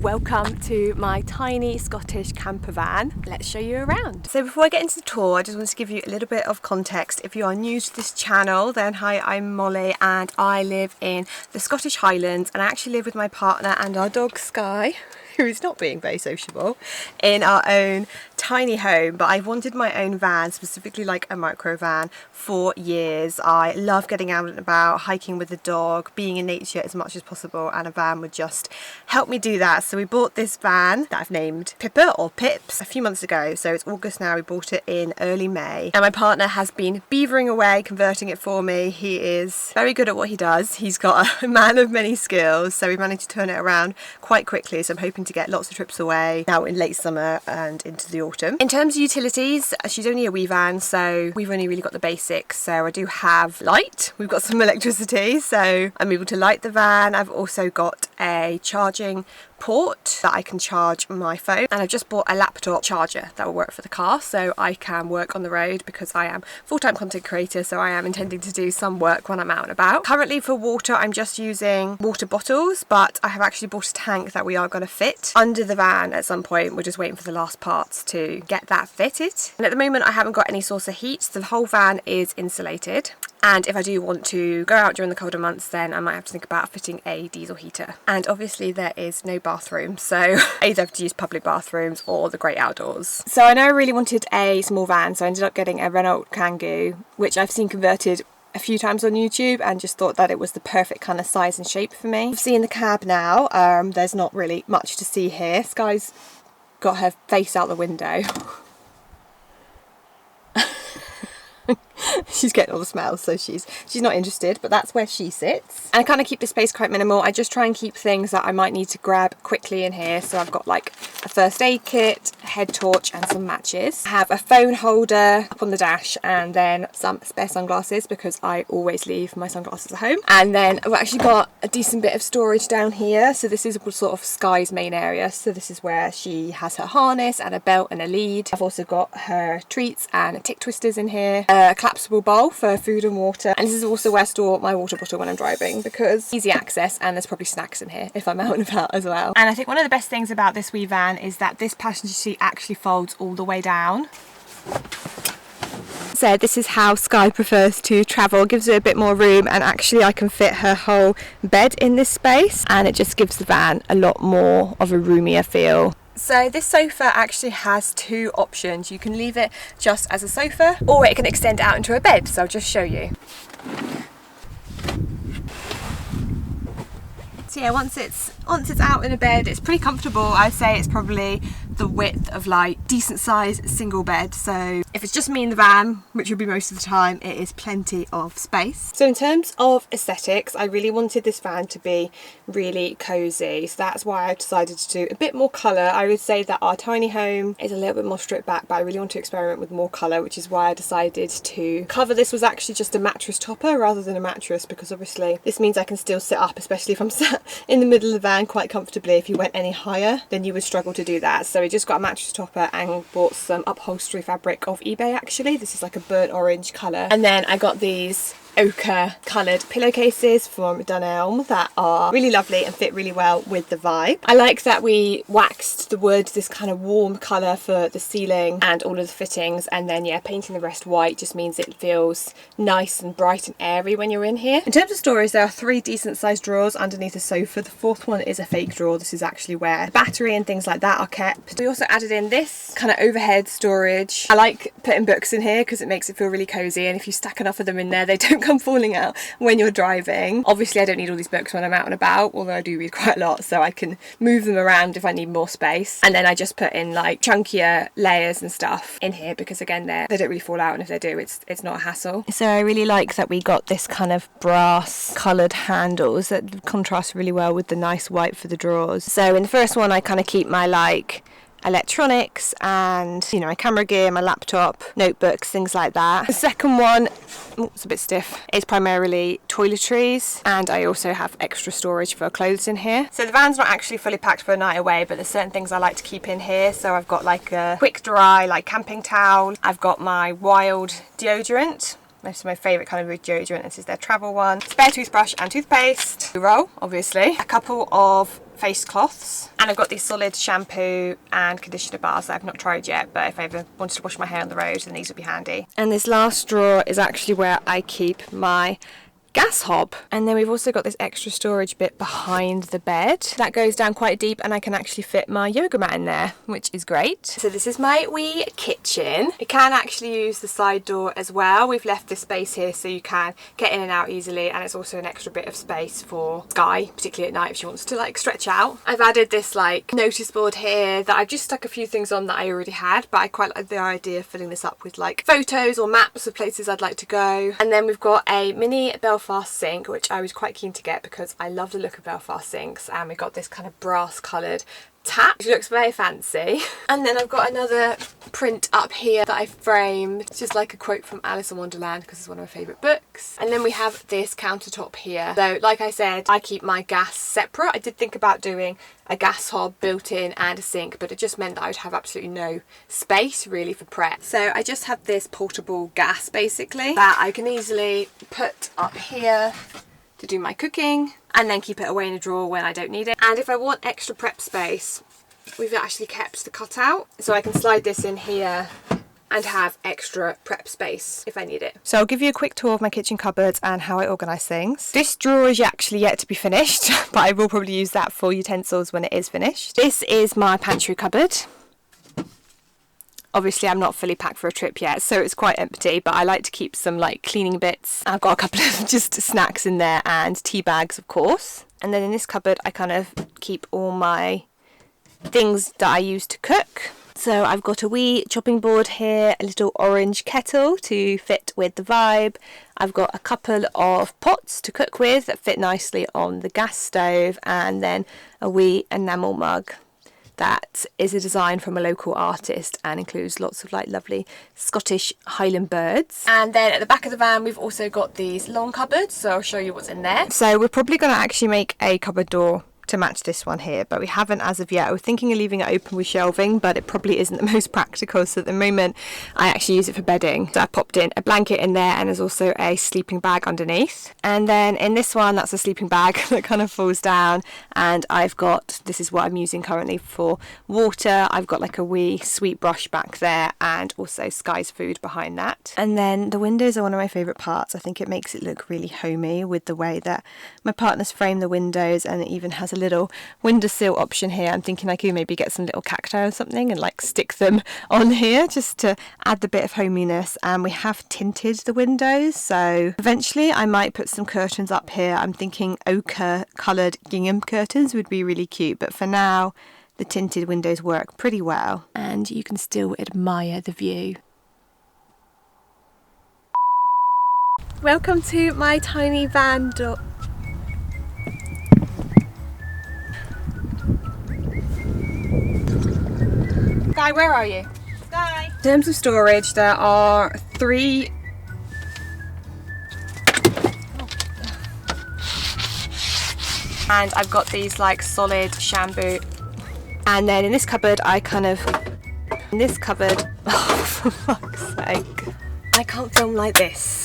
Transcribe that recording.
welcome to my tiny Scottish camper van. Let's show you around. So before I get into the tour, I just want to give you a little bit of context. If you are new to this channel, then hi, I'm Molly and I live in the Scottish Highlands, and I actually live with my partner and our dog Sky, who is not being very sociable, in our own tiny home. But I've wanted my own van, specifically like a micro van, for years. I love getting out and about, hiking with the dog, being in nature as much as possible, and a van would just help me do that. So we bought this van that I've named Pippa or Pips a few months ago. So it's August now, we bought it in early May. And my partner has been beavering away converting it for me. He is very good at what he does. He's got a man of many skills, so we managed to turn it around quite quickly. So I'm hoping to get lots of trips away now in late summer and into the autumn. In terms of utilities, she's only a wee van, so we've only really got the basics. So I do have light, we've got some electricity, so I'm able to light the van. I've also got a charging port that I can charge my phone, and I've just bought a laptop charger that will work for the car, so I can work on the road because I am full-time content creator, so I am intending to do some work when I'm out and about. Currently for water, I'm just using water bottles, but I have actually bought a tank that we are going to fit under the van at some point. We're just waiting for the last parts to get that fitted. And at the moment I haven't got any source of heat, so the whole van is insulated. And if I do want to go out during the colder months, then I might have to think about fitting a diesel heater. And obviously there is no bathroom, so I either have to use public bathrooms or the great outdoors. So I know I really wanted a small van, so I ended up getting a Renault Kangoo, which I've seen converted a few times on YouTube, and just thought that it was the perfect kind of size and shape for me. I've seen the cab now. There's not really much to see here. Sky's got her face out the window. She's getting all the smells, so she's not interested, but that's where she sits. And I kind of keep the space quite minimal. I just try and keep things that I might need to grab quickly in here. So I've got like a first aid kit, a head torch and some matches. I have a phone holder up on the dash, and then some spare sunglasses because I always leave my sunglasses at home. And then I've actually got a decent bit of storage down here. So this is sort of Sky's main area. So this is where she has her harness and a belt and a lead. I've also got her treats and tick twisters in here. A collapsible bowl for food and water, and this is also where I store my water bottle when I'm driving because easy access, and there's probably snacks in here if I'm out and about as well. And I think one of the best things about this wee van is that this passenger seat actually folds all the way down. So this is how Sky prefers to travel, gives her a bit more room, and actually I can fit her whole bed in this space, and it just gives the van a lot more of a roomier feel. So this sofa actually has two options. You can leave it just as a sofa, or it can extend out into a bed, so I'll just show you. So yeah, once it's out in a bed, it's pretty comfortable. I'd say it's probably the width of like decent sized single bed. So if it's just me in the van, which will be most of the time, it is plenty of space. So in terms of aesthetics, I really wanted this van to be really cozy. So that's why I decided to do a bit more colour. I would say that our tiny home is a little bit more stripped back, but I really want to experiment with more colour, which is why I decided to cover this was actually just a mattress topper rather than a mattress, because obviously this means I can still sit up, especially if I'm sat in the middle of the van quite comfortably. If you went any higher, then you would struggle to do that. So we just got a mattress topper and bought some upholstery fabric off eBay actually. This is like a burnt orange colour. And then I got these ochre coloured pillowcases from Dunelm that are really lovely and fit really well with the vibe. I like that we waxed the wood this kind of warm colour for the ceiling and all of the fittings, and then yeah, painting the rest white just means it feels nice and bright and airy when you're in here. In terms of storage, there are 3 decent sized drawers underneath the sofa. The 4th one is a fake drawer. This is actually where the battery and things like that are kept. We also added in this kind of overhead storage. I like putting books in here because it makes it feel really cosy, and if you stack enough of them in there, they don't come falling out when you're driving. Obviously I don't need all these books when I'm out and about, although I do read quite a lot, so I can move them around if I need more space. And then I just put in like chunkier layers and stuff in here because again they don't really fall out, and if they do, it's not a hassle. So I really like that we got this kind of brass coloured handles that contrast really well with the nice white for the drawers. So in the first one I kind of keep my like electronics and, you know, my camera gear, my laptop, notebooks, things like that. The second one, it's a bit stiff, is primarily toiletries, and I also have extra storage for clothes in here. So the van's not actually fully packed for a night away, but there's certain things I like to keep in here. So I've got like a quick dry like camping towel, I've got my Wild deodorant, most of my favourite kind of deodorant. This is their travel one. Spare toothbrush and toothpaste. Roll, obviously. A couple of face cloths, and I've got these solid shampoo and conditioner bars that I've not tried yet, but if I ever wanted to wash my hair on the road, then these would be handy. And this last drawer is actually where I keep my gas hob. And then we've also got this extra storage bit behind the bed that goes down quite deep, and I can actually fit my yoga mat in there, which is great. So this is my wee kitchen. You can actually use the side door as well. We've left this space here so you can get in and out easily, and it's also an extra bit of space for Sky, particularly at night if she wants to like stretch out. I've added this like notice board here that I've just stuck a few things on that I already had, but I quite like the idea of filling this up with like photos or maps of places I'd like to go. And then we've got a mini Belfast sink, which I was quite keen to get because I love the look of Belfast sinks, and we got this kind of brass coloured tap which looks very fancy. And then I've got another print up here that I framed. It's just like a quote from Alice in Wonderland because it's one of my favourite books. And then we have this countertop here. So like I said, I keep my gas separate. I did think about doing a gas hob built in and a sink, but it just meant that I would have absolutely no space really for prep. So I just have this portable gas basically that I can easily put up here to do my cooking, and then keep it away in a drawer when I don't need it. And if I want extra prep space, we've actually kept the cutout, so I can slide this in here and have extra prep space if I need it. So I'll give you a quick tour of my kitchen cupboards and how I organise things. This drawer is actually yet to be finished, but I will probably use that for utensils when it is finished. This is my pantry cupboard. Obviously I'm not fully packed for a trip yet, so it's quite empty, but I like to keep some like cleaning bits. I've got a couple of just snacks in there and tea bags of course. And then in this cupboard I kind of keep all my things that I use to cook. So I've got a wee chopping board here, a little orange kettle to fit with the vibe. I've got a couple of pots to cook with that fit nicely on the gas stove, and then a wee enamel mug that is a design from a local artist and includes lots of like lovely Scottish Highland birds. And then at the back of the van we've also got these long cupboards, so I'll show you what's in there. So we're probably going to actually make a cupboard door to match this one here, but we haven't as of yet. We're thinking of leaving it open with shelving, but it probably isn't the most practical, so at the moment I actually use it for bedding. So I popped in a blanket in there, and there's also a sleeping bag underneath. And then in this one, that's a sleeping bag that kind of falls down, and I've got, this is what I'm using currently for water. I've got like a wee sweet brush back there, and also Sky's food behind that. And then the windows are one of my favourite parts. I think it makes it look really homey with the way that my partner's framed the windows, and it even has a little windowsill option here. I'm thinking I could maybe get some little cacti or something and like stick them on here just to add the bit of hominess. And we have tinted the windows, so eventually I might put some curtains up here. I'm thinking ochre coloured gingham curtains would be really cute, but for now the tinted windows work pretty well and you can still admire the view. Welcome to my tiny van door. Sky, where are you? Sky! In terms of storage, there are 3... And I've got these like solid shampoo. And then in this cupboard, in this cupboard, oh for fuck's sake. I can't film like this.